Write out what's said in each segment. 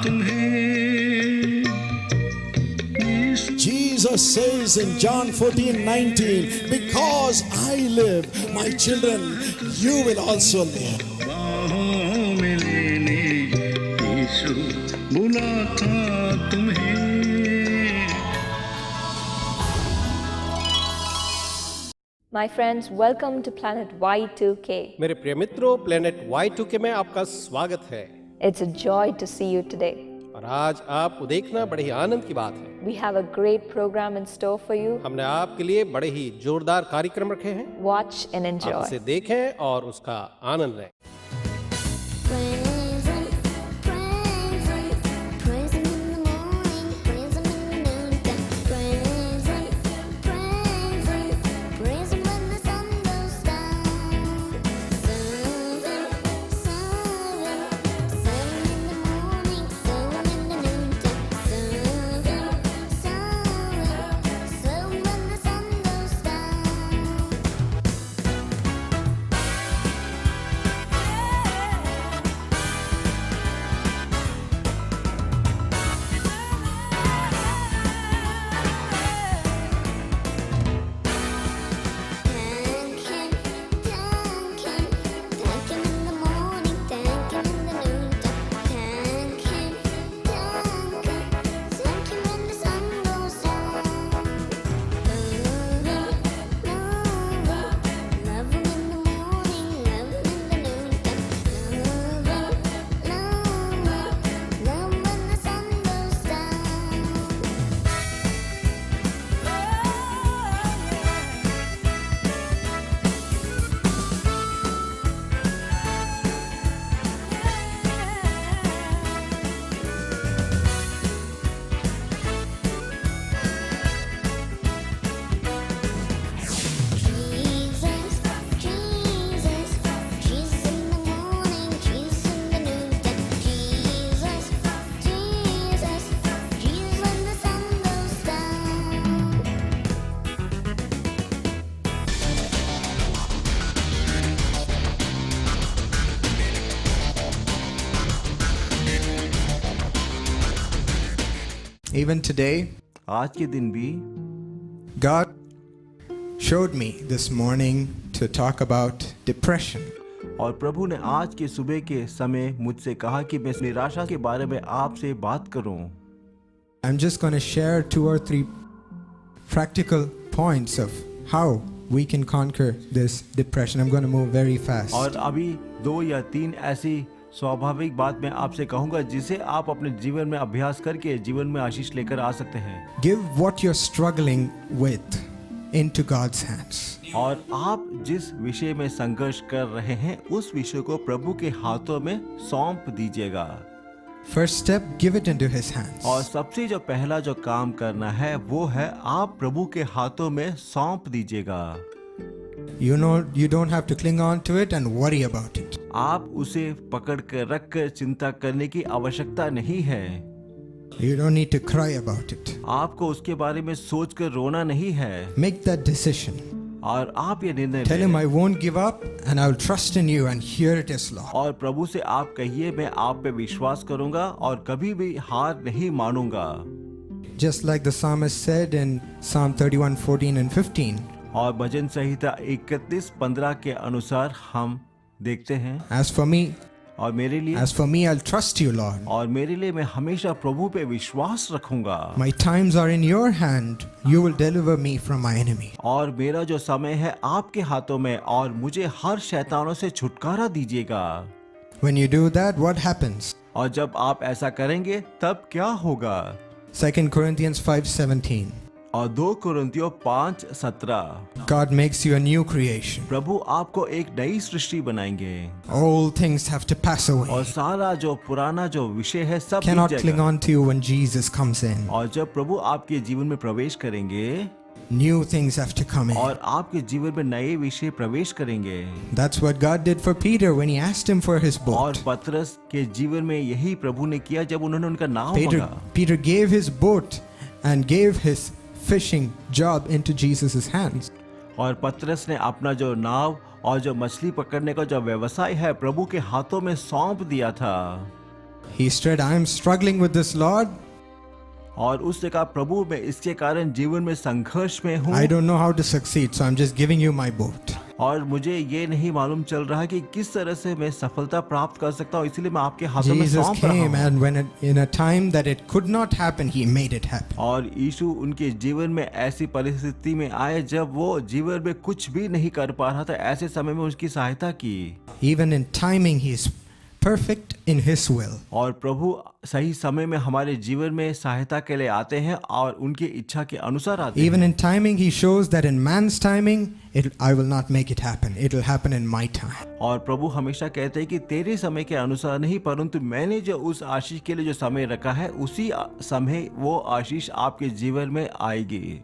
तुम्हें। Jesus says in John 14:19, because I live, my children, you will also live. बाहों में लेने यीशु बुलाता तुम्हें। My friends, welcome to Planet Y2K. मेरे प्रिय मित्रों, प्लेनेट Y2K में आपका स्वागत है। It's a joy to see you today. और आज आपको देखना बड़े ही आनंद की बात है। We have a great program in store for you. हमने आपके लिए बड़े ही जोरदार कार्यक्रम रखे हैं। Watch and आप enjoy. इसे देखें और उसका आनंद लें। Even today, आज के दिन भी God showed me this morning to talk about depression. और प्रभु ने आज के सुबह के समय मुझसे कहा कि मैं निराशा के बारे में आपसे बात करूं। I'm just going to share 2 or 3 practical points of how we can conquer this depression. I'm going to move very fast. और अभी 2 या 3 ऐसी स्वाभाविक बात मैं आपसे कहूंगा जिसे आप अपने जीवन में अभ्यास करके जीवन में आशीष लेकर आ सकते हैं। Give what you're struggling with into God's hands. और आप जिस विषय में संघर्ष कर रहे हैं उस विषय को प्रभु के हाथों में सौंप दीजिएगा। First step, give it into His hands. और सबसे जो पहला जो काम करना है वो है आप प्रभु के हाथों में सौंप दीजिएगा। You know, you don't have to cling on to it and worry about it. आप उसे पकड़ कर रख कर चिंता करने की आवश्यकता नहीं है। You don't need to cry about it. आपको उसके बारे में सोच कर रोना नहीं है। Make that decision. और आप ये निर्णय Tell Him, लें। I won't give up and I will trust in you and hear it is Lord. और प्रभु से आप कहिए मैं आप पे विश्वास करूंगा और कभी भी हार नहीं मानूंगा। Just like the psalmist said in Psalm 31:14 and 15. और भजन संहिता 31:15 के अनुसार हम देखते हैं, As for me, और मेरे लिए I'll trust you, Lord. और मेरे लिए मैं हमेशा प्रभु पे विश्वास रखूंगा। My times are in your hand. You will deliver me from my enemy. और मेरा जो समय है आपके हाथों में और मुझे हर शैतानों से छुटकारा दीजिएगा। When you do that, what happens? और जब आप ऐसा करेंगे तब क्या होगा? 2 Corinthians 5:17. और 2 कुरिन्थियों 5:17 God makes you a new creation. प्रभु आपको एक नई सृष्टि बनाएंगे All things have to pass away. और सारा जो पुराना जो विषय है सब बीत Cannot cling जाएगा। on to you when Jesus comes in. और जब प्रभु आपके जीवन में प्रवेश करेंगे New things have to come in. और आपके जीवन में नए विषय प्रवेश करेंगे। That's what God did for Peter when he asked him for his और boat. पतरस के जीवन में यही प्रभु ने किया जब उन्होंने उनका नाव मांगा। Peter gave his boat and gave his fishing job into Jesus' hands. और पतरस ने अपना जो नाव और जो मछली पकड़ने का जो व्यवसाय है प्रभु के हाथों में सौंप दिया था। He said, I am struggling with this, Lord. और उसने कहा, प्रभु मैं इसके कारण जीवन में संघर्ष में हूँ I don't know how to succeed, so I'm just giving you my boat. और मुझे ये नहीं मालूम चल रहा कि किस तरह से मैं सफलता प्राप्त कर सकता हूँ, इसलिए मैं आपके हाथों में Jesus सौंप रहा came, हूँ। and when in a time that it could not happen, He made it happen. और यीशु उनके जीवन में ऐसी परिस्थिति में आए जब वो जीवन में कुछ भी नहीं कर पा रहा था, ऐसे समय में उसकी सहायता की। Even in timing, He is perfect in His will. और प्रभु सही समय में हमारे जीवन में सहायता के लिए आते हैं और उनकी इच्छा के अनुसार आते Even हैं। in timing, He shows that in man's timing, I will not make it happen. It will happen in my time. और प्रभु हमेशा कहते हैं कि तेरे समय के अनुसार नहीं, परंतु मैंने जो उस आशीष के लिए जो समय रखा है उसी समय वो आशीष आपके जीवन में आएगी।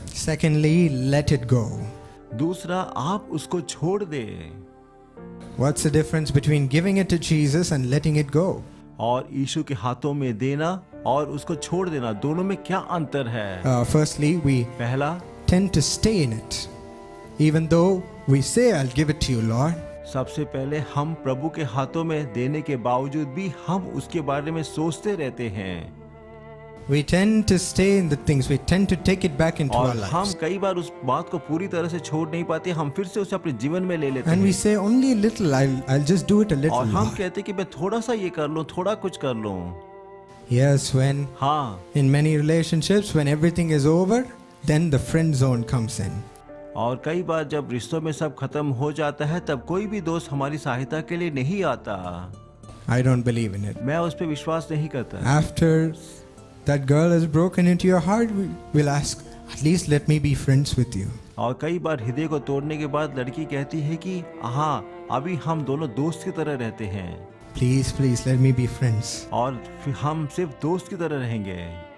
Secondly, let it go. दूसरा, आप उसको छोड़ दे। What's the difference between giving it to Jesus and letting it go? और यीशु के हाथों में देना और उसको छोड़ देना, दोनों में क्या अंतर है? Firstly, we पहला, tend to stay in it. Even though we say, I'll give it to you, Lord. सबसे पहले हम प्रभु के हाथों में देने के बावजूद भी हम उसके बारे में सोचते रहते हैं। We tend to stay in the things. We tend to take it back into our और हम lives. कई बार उस बात को पूरी तरह से छोड़ नहीं पाते, हम फिर से उसे अपने जीवन में ले लेते And we हैं। say, only a little, I'll just do it a little, और हम Lord. कहते हैं कि मैं थोड़ा सा ये कर लूं, थोड़ा कुछ कर लूं। Yes, when हाँ, in many relationships, when everything is over, then the friend zone comes in. और कई बार जब रिश्तों में सब खत्म हो जाता है तब कोई भी दोस्त हमारी सहायता के लिए नहीं आता। I don't believe in it. मैं उस पर विश्वास नहीं करता। After that girl has broken into your heart, we'll ask, at least let me be friends with you. और कई बार हृदय को तोड़ने के बाद लड़की कहती है कि हाँ, अभी हम दोनों दोस्त की तरह रहते हैं Please, please, let me be friends. और फिर हम सिर्फ दोस्त की तरह रहेंगे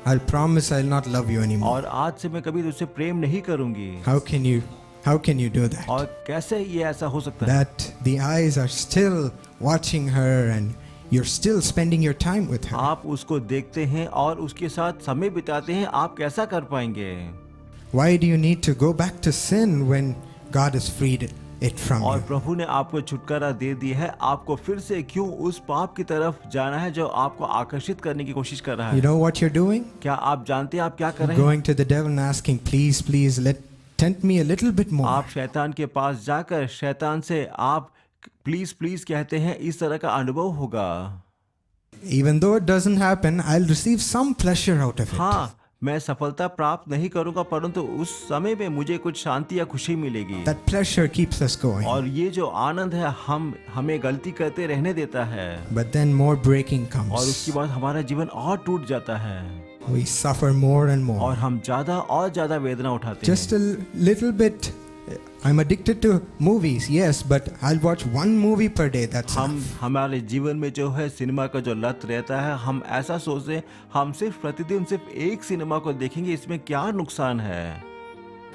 I'll promise I'll not love you anymore. और आज से मैं कभी तुझसे प्रेम नहीं करूंगी। How can you do that? और कैसे ये ऐसा हो सकता है? That the eyes are still watching her and you're still spending your time with her. आप उसको देखते हैं और उसके साथ समय बिताते हैं, आप कैसा कर पाएंगे? Why do you need to go back to sin when God has freed it from और you? प्रभु ने आपको छुटकारा दे दिया है, आपको फिर से क्यों उस पाप की तरफ जाना है जो आपको आकर्षित करने की कोशिश कर रहा You है? know what you're doing? क्या आप जानते हैं आप क्या कर रहे हैं? Going to the devil and asking, please, please, tempt me a little bit more. आप शैतान के पास जाकर शैतान से आप प्लीज प्लीज कहते हैं, इस तरह का अनुभव होगा। Even though it doesn't happen, I'll receive some pleasure out of it. हाँ, मैं सफलता प्राप्त नहीं करूंगा, परंतु उस समय में मुझे कुछ शांति या खुशी मिलेगी। That pleasure keeps us going. और ये जो आनंद है हमें गलती करते रहने देता है। But then more breaking और comes. उसके बाद हमारा जीवन और टूट जाता है We suffer more and more. और हम ज्यादा और ज्यादा वेदना उठाते Just हैं। a little bit. I'm addicted to movies, yes, but I'll watch one movie per day. That's हम enough. हमारे जीवन में जो है सिनेमा का जो लत रहता है, हम ऐसा सोचते हैं हम सिर्फ प्रतिदिन सिर्फ एक सिनेमा को देखेंगे, इसमें क्या नुकसान है?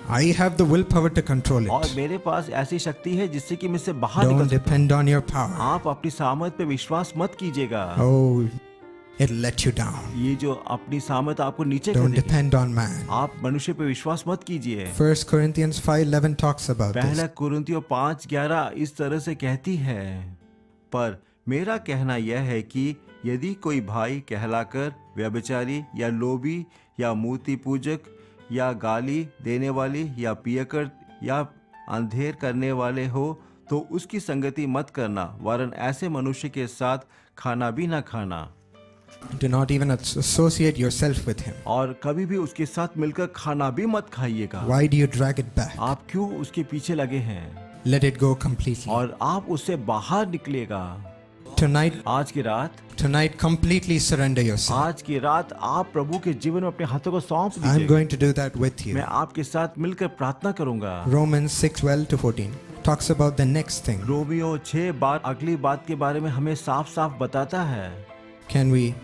I have the willpower to control और it. मेरे पास ऐसी शक्ति है जिससे कि मैं इससे बाहर Don't निकल सकता depend on your power. हूं। आप अपनी सामर्थ पे विश्वास मत कीजिएगा। Oh, it'll let you down. ये जो अपनी सामर्थ आपको नीचे कर Don't देगी। depend on man. आप मनुष्य पे विश्वास मत कीजिए। 1 Corinthians 5:11 talks about this. पहला कुरिन्थियों 5:11 इस तरह से कहती है, पर मेरा कहना यह है कि यदि कोई भाई कहलाकर व्यभिचारी या लोभी या मूर्ति पूजक या गाली देने वाली या पियकर या अंधेर करने वाले हो तो उसकी संगति मत करना, वरन ऐसे मनुष्य के साथ खाना भी ना खाना। Do not even associate yourself with him. और कभी भी उसके साथ मिलकर खाना भी मत खाइएगा। Why do you drag it back? आप क्यों उसके पीछे लगे हैं? Let it go completely. और आप उससे बाहर निकलेगा। आज की रात completely surrender yourself. आज की रात आप प्रभु के जीवन में अपने हाथों को सौंप I'm दीजिए। going to do that with you. मैं आपके साथ मिलकर प्रार्थना करूंगा। Romans 6:12-14 talks about the next thing. Romeo 6 बार अगली बात के बारे में हमें साफ साफ बताता है। Can we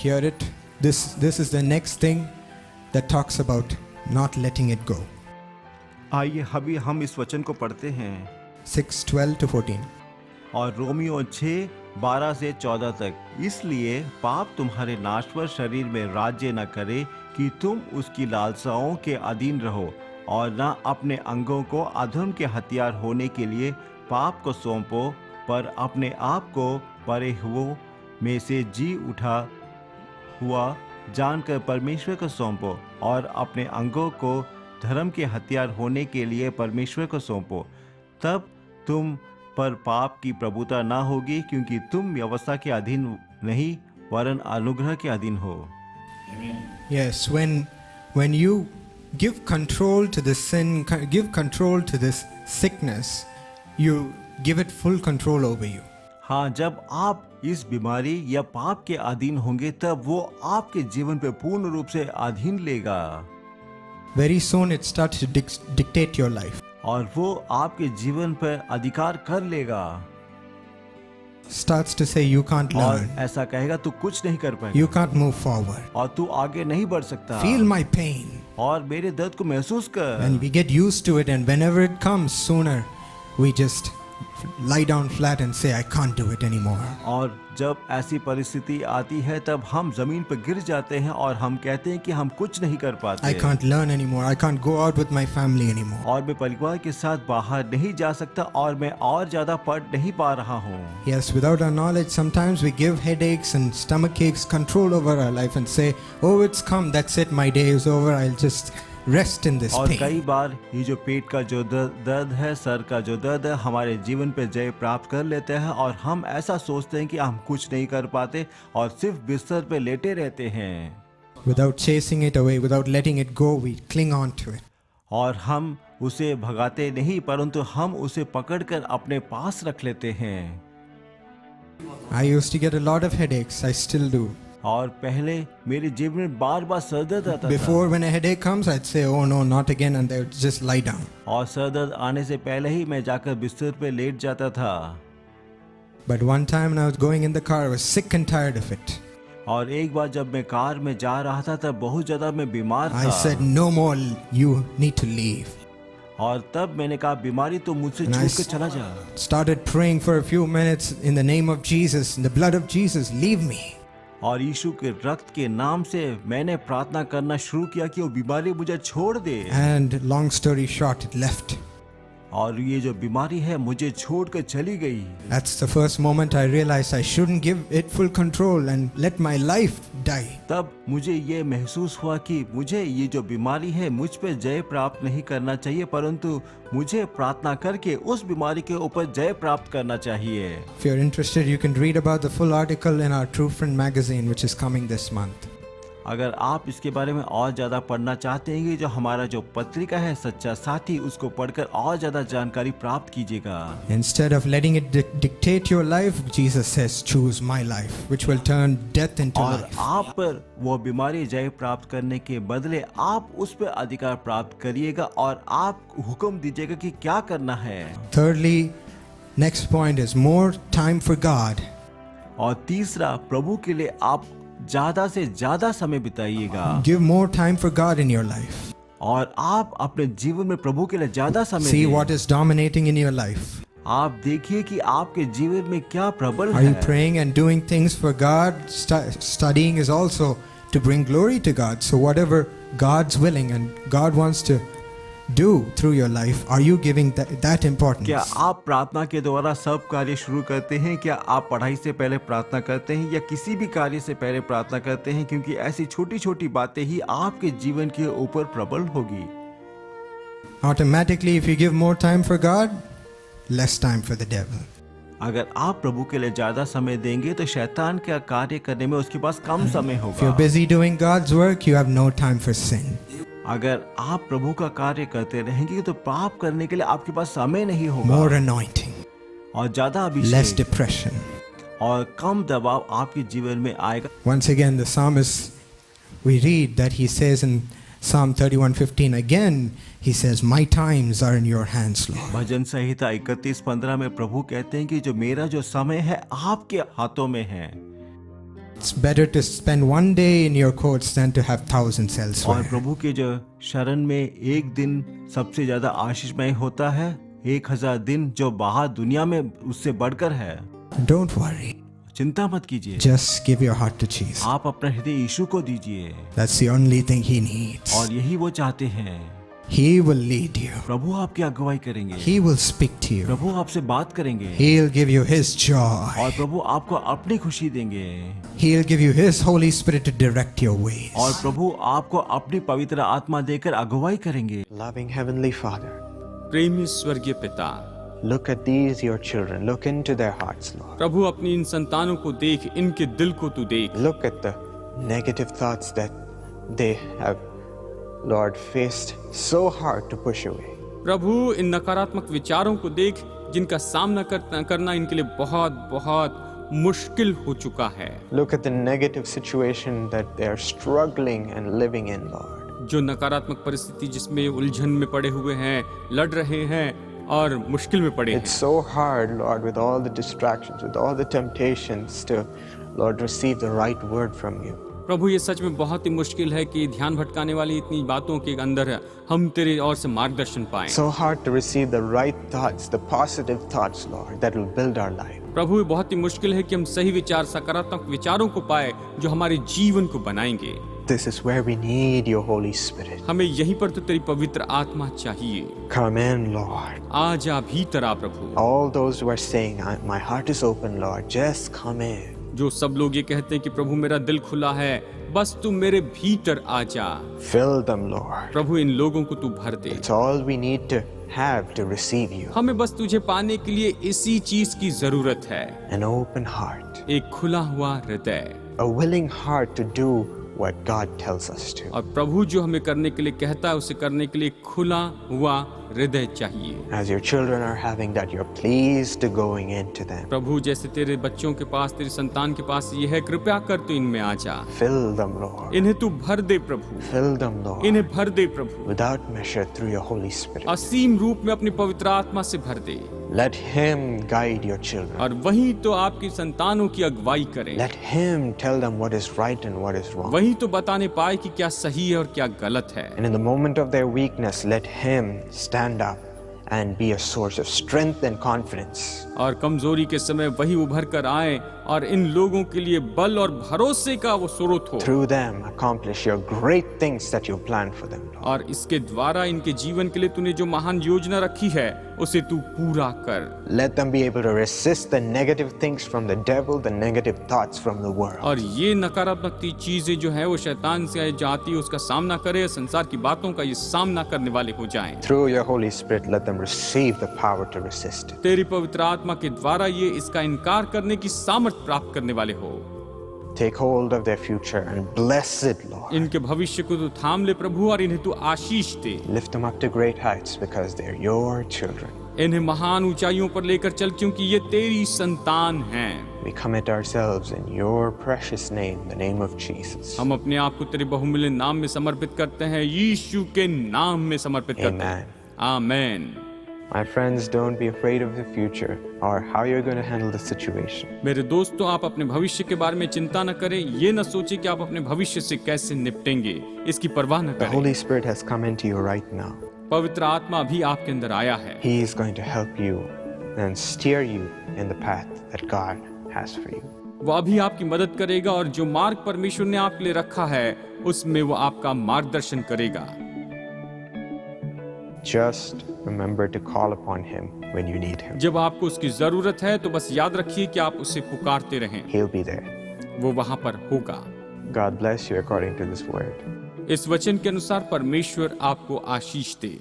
hear it? This is the next thing that talks about not letting it go. आइए अभी हम इस वचन को पढ़ते हैं। 6:12-14. और रोमियो 6:12 से 14 तक, इसलिए पाप तुम्हारे नाश्वर शरीर में राज्य न करे कि तुम उसकी लालसाओं के अधीन रहो, और न अपने अंगों को अधर्म के हथियार होने के लिए पाप को सौंपो, पर अपने आप को परे हुओं में से जी उठा हुआ जानकर परमेश्वर को सौंपो और अपने अंगों को धर्म के हथियार होने के लिए परमेश्वर को सौंपो। तब तुम पर पाप की प्रभुता ना होगी, क्योंकि तुम व्यवस्था के अधीन नहीं वरन अनुग्रह के अधीन हो। Yes, when you give control to the sin, give control to this sickness, you give it full control over you. हाँ, जब आप इस बीमारी या पाप के अधीन होंगे तब वो आपके जीवन पे पूर्ण रूप से अधीन लेगा Very soon it starts to dictate your life. और वो आपके जीवन पर अधिकार कर लेगा Starts to say you can't और learn, ऐसा कहेगा तू कुछ नहीं कर पाएगा you can't move forward. और तू आगे नहीं बढ़ सकता Feel my pain. और मेरे दर्द को महसूस कर। And we get used to it, and whenever it comes sooner, we just lie down flat and say, I can't do it anymore. और जब ऐसी परिस्थिति आती है तब हम जमीन पर गिर जाते हैं और हम कहते हैं कि हम कुछ नहीं कर पाते। I can't learn anymore. I can't go out with my family anymore. और मैं परिवार के साथ बाहर नहीं जा सकता और मैं और ज्यादा पढ़ नहीं पा रहा हूँ। Yes, without our knowledge, sometimes we give headaches and stomach aches control over our life and say, oh, it's come, that's it, my day is over, I'll just rest in this और कई pain. बार ये जो पेट का जो दर्द है, sir का जो दर्द है, हमारे जीवन पे जय प्राप्त कर लेते हैं और हम ऐसा सोचते हैं कि हम कुछ नहीं कर पाते और सिर्फ बिस्तर पे लेटे रहते हैं। Without chasing it away, without letting it go, we cling on to it. और हम उसे भगाते नहीं परंतु हम उसे पकड़कर अपने पास रख लेते हैं। I used to get a lot of headaches, I still do. और पहले मेरे जीवन में बार बार सर दर्द आता था Before, when a headache comes, I'd say, oh no, not again, and they would just lie down. और सर दर्द आने से पहले ही मैं जाकर बिस्तर पे लेट जाता था। But one time when I was going in the car, I was sick and tired of it. और एक बार जब मैं कार में जा रहा था तब बहुत ज्यादा मैं बीमार I था said, no more, you need to leave. और तब मैंने कहा बीमारी तो मुझसे And I छूट के चला जा। started praying for a few minutes in the name of Jesus, in the blood of Jesus, leave me. और यीशु के रक्त के नाम से मैंने प्रार्थना करना शुरू किया कि वो बीमारी मुझे छोड़ दे। And long story short, it left. और ये जो बीमारी है मुझे छोड़कर चली गई। That's the first moment I realized I shouldn't give it full control and let my life die. तब मुझे ये महसूस हुआ कि मुझे ये जो बीमारी है मुझ पे जय प्राप्त नहीं करना चाहिए परंतु मुझे प्रार्थना करके उस बीमारी के ऊपर जय प्राप्त करना चाहिए। If you're interested, you can read about the full article in our True Friend magazine, which is coming this month. अगर आप इसके बारे में और ज़्यादा पढ़ना चाहते हैं कि जो हमारा जो पत्रिका है सच्चा साथी उसको पढ़कर और ज़्यादा जानकारी प्राप्त कीजिएगा। Instead of letting it dictate your life, Jesus says, choose my life, which will turn death into और life. आप पर वो बीमारी जय प्राप्त करने के बदले आप उस पर अधिकार प्राप्त करिएगा और आप हुक्म दीजिएगा कि क्या करना है। Thirdly, next point is more time for God. और तीसरा प्रभु के लिए आप ज्यादा से ज्यादा समय बिताइएगा Give more time for God in your life. और आप अपने जीवन में प्रभु के लिए ज्यादा समय See दें। what is dominating in your life. आप देखिए कि आपके जीवन में क्या प्रबल Are you है। praying and doing things for God? Studying is also to bring glory to God. So whatever God's willing and God wants to do through your life, are you giving that importance? क्या आप प्रार्थना के द्वारा सब कार्य शुरू करते हैं? क्या आप पढ़ाई से पहले प्रार्थना करते हैं या किसी भी कार्य से पहले प्रार्थना करते हैं? क्योंकि ऐसी छोटी छोटी बातें ही आपके जीवन के ऊपर प्रबल होगी। Automatically, if you give more time for God, less time for the devil. अगर आप प्रभु के लिए ज्यादा समय देंगे तो शैतान का कार्य करने में उसके पास कम समय If you're होगा। busy doing God's work, you have no time for sin. अगर आप प्रभु का कार्य करते रहेंगे तो पाप करने के लिए आपके पास समय नहीं होगा। More anointing, और ज्यादा less अभिषेक depression. और कम दबाव आपके जीवन में आएगा। Once again, the psalmist, we read that he says in Psalm 31:15 again, he says, my times are in your hands, Lord. भजन संहिता 31:15 में प्रभु कहते हैं कि जो मेरा जो समय है आपके हाथों में है। It's better to spend one day in your courts than to have thousands और elsewhere. प्रभु के जो शरण में एक दिन सबसे ज्यादा आशीषमय होता है, 1000 दिन जो बाहर दुनिया में उससे बढ़कर है। Don't worry. चिंता मत कीजिए, Just give your heart to Jesus. आप अपना हृदय यीशु को दीजिए That's the only thing he needs. और यही वो चाहते हैं। He will lead you. प्रभु आपकी अगुवाई करेंगे, He will speak to you. प्रभु आपसे बात करेंगे, He'll give you His joy. और प्रभु आपको अपनी खुशी देंगे, He'll give you His Holy Spirit to direct your ways. और प्रभु आपको अपनी पवित्र आत्मा देकर अगुवाई करेंगे। Loving Heavenly Father, प्रेमी स्वर्गीय पिता, look at these your children. Look into their hearts, Lord. प्रभु अपनी इन संतानों को देख, इनके दिल को तू देख। Look at the negative thoughts that they have, Lord, faced so hard to push away. प्रभु इन नकारात्मक विचारों को देख, जिनका सामना करना इनके लिए बहुत बहुत मुश्किल हो चुका है। Look at the negative situation that they are struggling and living in, Lord. जो नकारात्मक परिस्थिति जिसमें उलझन में पड़े हुए हैं, लड़ रहे हैं और मुश्किल में पड़े हैं। It's so hard, Lord, with all the distractions, with all the temptations to, Lord, receive the right word from you. प्रभु ये सच में बहुत ही मुश्किल है कि ध्यान भटकाने वाली इतनी बातों के अंदर हम तेरे ओर से मार्गदर्शन पाएं। So hard to receive the right thoughts, the positive thoughts, Lord, that will build our life. प्रभु ये बहुत ही मुश्किल है कि हम सही विचार, सकारात्मक विचारों को पाए जो हमारे जीवन को बनाएंगे। This is where we need your Holy Spirit. हमें यहीं पर तो तेरी पवित्र आत्मा चाहिए। Come in, Lord. आ जा भीतर आ प्रभु। All those who are saying, my heart is open, Lord, just come in. जो सब लोग ये कहते हैं कि प्रभु मेरा दिल खुला है, बस तू मेरे भीतर आ जा। Fill them, Lord. प्रभु इन लोगों को तू भर दे। It's all we need to have to receive you. हमें बस तुझे पाने के लिए इसी चीज की जरूरत है, An open heart. एक खुला हुआ हृदय, A willing heart to do what God tells us to. और प्रभु जो हमें करने के लिए कहता है उसे करने के लिए खुला हुआ हृदय चाहिए। As your children are having that, you're pleased to going into them. प्रभु जैसे तेरे बच्चों के पास, तेरे संतान के पास ये है, कृपया कर तू इनमें आ जा। Fill them, Lord. इन्हें तू भर दे प्रभु, Fill them, Lord. इन्हें भर दे प्रभु, Without measure through your Holy Spirit. असीम रूप में अपनी पवित्र आत्मा से भर दे, Let Him guide your children. और वही तो आपकी संतानों की अगुवाई करे। Let Him tell them what is right and what is wrong. वही तो बताने पाए कि क्या सही है और क्या गलत है। And in the moment of their weakness, let Him stand up and be a source of strength and confidence. और कमजोरी के समय वही उभर कर आए और इन लोगों के लिए बल और भरोसे का वो स्रोत हो, Through them, accomplish your great things that you planned for them, Lord. और इसके द्वारा इनके जीवन के लिए तूने जो महान योजना रखी है उसे तू पूरा कर। Let them be able to resist the negative things from the devil, the negative thoughts from the world. और ये नकारात्मक चीजें जो है वो शैतान से जाती है, उसका सामना करे, संसार की बातों का ये सामना करने वाले हो जाएं। Through your Holy Spirit, let them receive the power to resist it. तेरी पवित्र आत्मा के द्वारा ये इसका इनकार करने की सामर्थ प्राप्त करने वाले हो। Take hold of their future and bless it, Lord. इनके भविष्य को तू थाम ले प्रभु, और इन्हें तू आशीष दे। Lift them up to great heights because they're your children. इन्हें महान ऊंचाइयों पर लेकर चल, क्योंकि ये तेरी संतान हैं। We commit ourselves in your precious name, the name of Jesus. हम अपने आप को तेरे बहुमूल्य नाम में समर्पित करते हैं, यीशु के नाम में समर्पित करते हैं। आमीन। My friends, don't be afraid of the future or how you're going to handle the situation. मेरे दोस्तों, आप अपने भविष्य के बारे में चिंता न करें। ये न सोचें कि आप अपने भविष्य से कैसे निपटेंगे, इसकी परवाह न The करें। Holy Spirit has come into you right now. पवित्र आत्मा अभी आपके अंदर आया है। He is going to help you and steer you in the path that God has for you. वो अभी आपकी मदद करेगा, और जो मार्ग परमेश्वर ने आपके लिए रखा है उसमें वो आपका मार्गदर्शन करेगा। Just remember to call upon Him when you need Him. जब आपको उसकी जरूरत है तो बस याद रखिए कि आप उसे पुकारते रहें, He'll be there. वो वहां पर होगा। God bless you according to this word. इस वचन के अनुसार परमेश्वर आपको आशीष दे।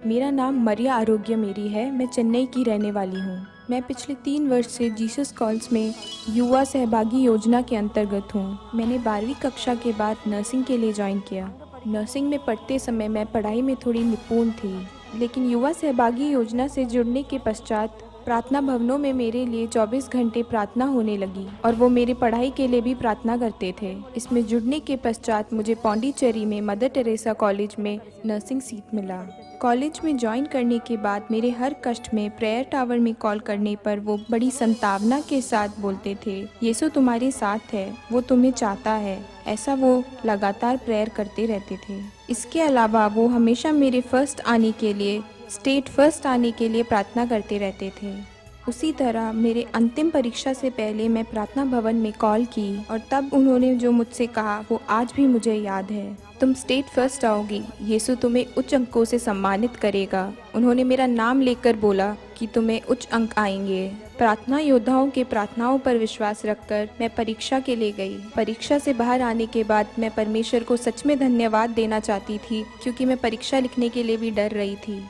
मेरा नाम मरिया आरोग्य मेरी है। मैं चेन्नई की रहने वाली हूँ। मैं पिछले 3 वर्ष से जीसस कॉल्स में युवा सहभागी योजना के अंतर्गत हूँ। मैंने 12वीं कक्षा के बाद नर्सिंग के लिए ज्वाइन किया। नर्सिंग में पढ़ते समय मैं पढ़ाई में थोड़ी निपुण थी, लेकिन युवा सहभागी योजना से जुड़ने के पश्चात प्रार्थना भवनों में मेरे लिए 24 घंटे प्रार्थना होने लगी, और वो मेरी पढ़ाई के लिए भी प्रार्थना करते थे। इसमें जुड़ने के पश्चात मुझे पौंडीचेरी में मदर टेरेसा कॉलेज में नर्सिंग सीट मिला। कॉलेज में ज्वाइन करने के बाद मेरे हर कष्ट में प्रेयर टावर में कॉल करने पर वो बड़ी संतावना के साथ बोलते थे, यीशु तुम्हारे साथ है, वो तुम्हें चाहता है। ऐसा वो लगातार प्रेयर करते रहते थे। इसके अलावा वो हमेशा मेरे फर्स्ट आने के लिए, स्टेट फर्स्ट आने के लिए प्रार्थना करते रहते थे। उसी तरह मेरे अंतिम परीक्षा से पहले मैं प्रार्थना भवन में कॉल की और तब उन्होंने जो मुझसे कहा वो आज भी मुझे याद है। तुम स्टेट फर्स्ट आओगी, यीशु तुम्हें उच्च अंकों से सम्मानित करेगा। उन्होंने मेरा नाम लेकर बोला कि तुम्हें उच्च अंक आएंगे। प्रार्थना योद्धाओं के प्रार्थनाओं पर विश्वास रखकर मैं परीक्षा के लिए गई। परीक्षा से बाहर आने के बाद मैं परमेश्वर को सच में धन्यवाद देना चाहती थी, क्योंकि मैं परीक्षा लिखने के लिए भी डर रही थी।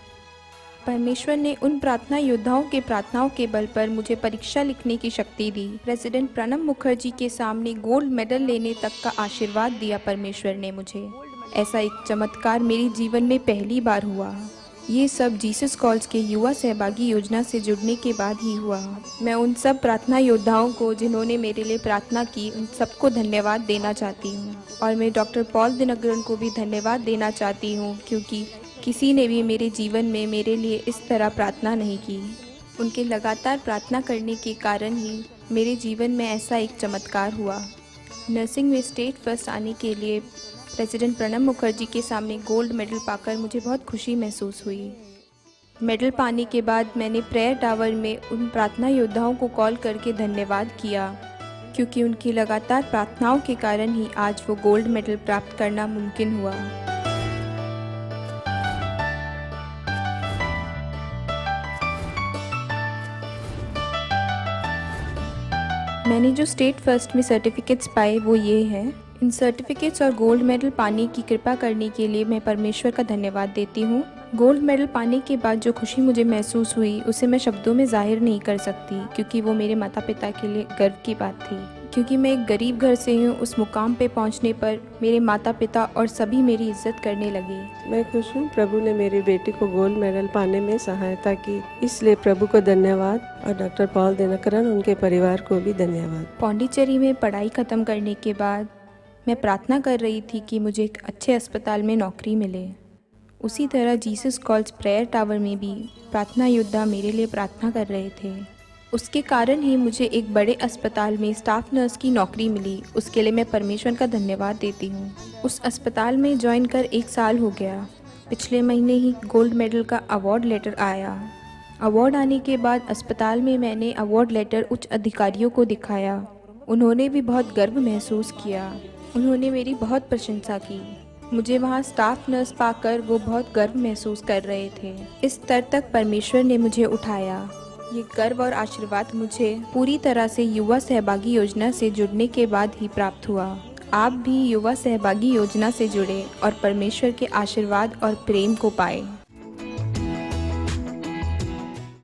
परमेश्वर ने उन प्रार्थना योद्धाओं के प्रार्थनाओं के बल पर मुझे परीक्षा लिखने की शक्ति दी। प्रेसिडेंट प्रणब मुखर्जी के सामने गोल्ड मेडल लेने तक का आशीर्वाद दिया परमेश्वर ने मुझे। ऐसा एक चमत्कार मेरे जीवन में पहली बार हुआ। ये सब जीसस कॉल्स के युवा सहभागी योजना से जुड़ने के बाद ही हुआ। मैं उन सब प्रार्थना योद्धाओं को जिन्होंने मेरे लिए प्रार्थना की, उन सबको धन्यवाद देना चाहती हूँ। और मैं डॉक्टर पॉल दिनकरन को भी धन्यवाद देना चाहती हूँ, क्योंकि किसी ने भी मेरे जीवन में मेरे लिए इस तरह प्रार्थना नहीं की। उनके लगातार प्रार्थना करने के कारण ही मेरे जीवन में ऐसा एक चमत्कार हुआ। नर्सिंग में स्टेट फर्स्ट आने के लिए प्रेसिडेंट प्रणब मुखर्जी के सामने गोल्ड मेडल पाकर मुझे बहुत खुशी महसूस हुई। मेडल पाने के बाद मैंने प्रेयर टावर में उन प्रार्थना योद्धाओं को कॉल करके धन्यवाद किया, क्योंकि उनकी लगातार प्रार्थनाओं के कारण ही आज वो गोल्ड मेडल प्राप्त करना मुमकिन हुआ। मैंने जो स्टेट फर्स्ट में सर्टिफिकेट्स पाए वो ये हैं। इन सर्टिफिकेट्स और गोल्ड मेडल पाने की कृपा करने के लिए मैं परमेश्वर का धन्यवाद देती हूँ। गोल्ड मेडल पाने के बाद जो खुशी मुझे महसूस हुई उसे मैं शब्दों में जाहिर नहीं कर सकती, क्योंकि वो मेरे माता पिता के लिए गर्व की बात थी। क्योंकि मैं एक गरीब घर से हूँ, उस मुकाम पे पहुँचने पर मेरे माता पिता और सभी मेरी इज्जत करने लगे। मैं खुश हूँ, प्रभु ने मेरी बेटी को गोल्ड मेडल पाने में सहायता की, इसलिए प्रभु को धन्यवाद और डॉक्टर पॉल दिनकरन उनके परिवार को भी धन्यवाद। पौंडीचेरी में पढ़ाई ख़त्म करने के बाद मैं प्रार्थना कर रही थी कि मुझे एक अच्छे अस्पताल में नौकरी मिले। उसी तरह जीसस कॉल्स प्रेयर टावर में भी प्रार्थना योद्धा मेरे लिए प्रार्थना कर रहे थे। उसके कारण ही मुझे एक बड़े अस्पताल में स्टाफ नर्स की नौकरी मिली। उसके लिए मैं परमेश्वर का धन्यवाद देती हूँ। उस अस्पताल में ज्वाइन कर 1 साल हो गया। पिछले महीने ही गोल्ड मेडल का अवार्ड लेटर आया। अवार्ड आने के बाद अस्पताल में मैंने अवार्ड लेटर उच्च अधिकारियों को दिखाया। उन्होंने भी बहुत गर्व महसूस किया। उन्होंने मेरी बहुत प्रशंसा की। मुझे वहाँ स्टाफ नर्स पाकर वो बहुत गर्व महसूस कर रहे थे। इस स्तर तक परमेश्वर ने मुझे उठाया। ये गर्व और आशीर्वाद मुझे पूरी तरह से युवा सहभागी योजना से जुड़ने के बाद ही प्राप्त हुआ। आप भी युवा सहभागी योजना से जुड़े और परमेश्वर के आशीर्वाद और प्रेम को पाए।